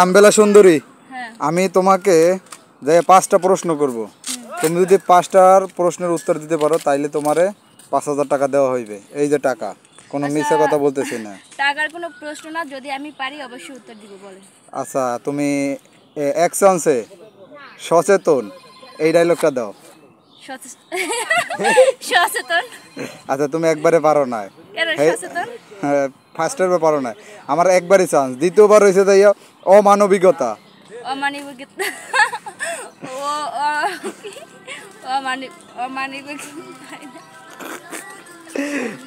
আমবেলা সুন্দরী, আমি তোমাকে যে 5টা প্রশ্ন করব, তুমি যদি 5টার প্রশ্নের উত্তর দিতে পারো তাইলে তোমারে 5000 টাকা দেওয়া হইবে। এই যে টাকা, কোনো মিথ্যা কথা বলতেছি না। টাকার কোনো প্রশ্ন না, যদি আমি পারি অবশ্যই উত্তর দিব। বলেন। আচ্ছা, তুমি এক চান্সে সচেতন এই ডায়লগটা দাও। সচেতন? আচ্ছা, তুমি একবারে পারো না। সচেতন ফার্স্টের পারো না, আমার একবারই চান্স। দ্বিতীয়বার হয়েছে তাই অমানবিকতা। অমানবিকতা অমানবিক।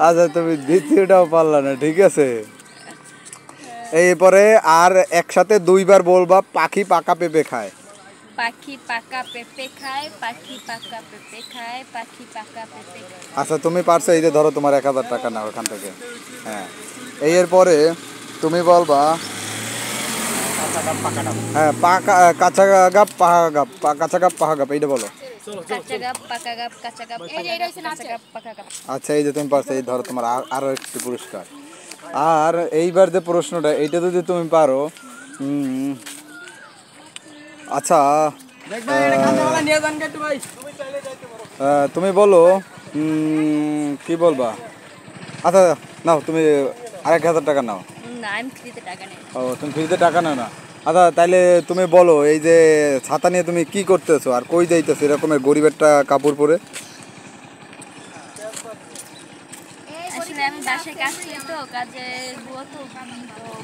আচ্ছা, তুমি দ্বিতীয়টাও পারলা না, ঠিক আছে। এরপরে আর একসাথে 2বার বলবা পাখি পাকা পেঁপে খায়। পাখি পাকা পেঁপে খায়, পাখি পাকা পেঁপে খায়, পাখি পাকা পেঁপে খায়। আচ্ছা, তুমি পারছো। এই যে ধরো, তোমার 1000 টাকা নাও ওখান থেকে। হ্যাঁ, এরপরে তুমি বলবা হ্যাঁ পাকা কাঁচা গাপ পাকা গাপ, কাঁচা গাপ পাকা গাপ, এইটা বলো। কাঁচা গাপ পাকা গাপ, কাঁচা গাপ কাঁচা গাপ পাকা গাপ। আচ্ছা, এই যে তুমি পারছো, এই ধরো তোমার আরো একটি পুরস্কার। আর এইবার যে প্রশ্নটা, এইটা যদি তুমি পারো, আচ্ছা তুমি বলো, কি বলবা? আচ্ছা নাও, তুমি 1000 টাকা নাও। না, আমি ফ্রিতে টাকা নেই। ও, তুমি ফ্রিতে টাকা নাও না? আচ্ছা, তাইলে তুমি বলো, এই যে ছাতা নিয়ে তুমি কি করতেছো আর কই যাইতেছো এরকমের গরিবেরটা কাপড় পরে? আসলে আমি বাসায় কাজ করি, তো কাজে বুয়া, তো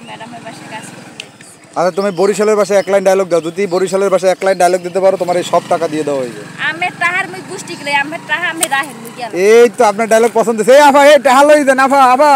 ম্যাডামের বাসায় কাজ করতে যাইতেছি। আচ্ছা, তুমি বরিশালের ভাষায় 1 লাইন ডায়লগ দাও। যদি বরিশালের ভাষায় 1 লাইন ডায়লগ দিতে পারো, তোমার এই সব টাকা দিয়ে দেওয়া হইবে। আমি তাহার মুই গুষ্টি গলে, আমি তাহা আমি রাহেন মুই গেল। এই তো আপনার ডায়লগ পছন্দ হয়েছে। এই আফা, এই টাহা লই দেন আফা, আফা।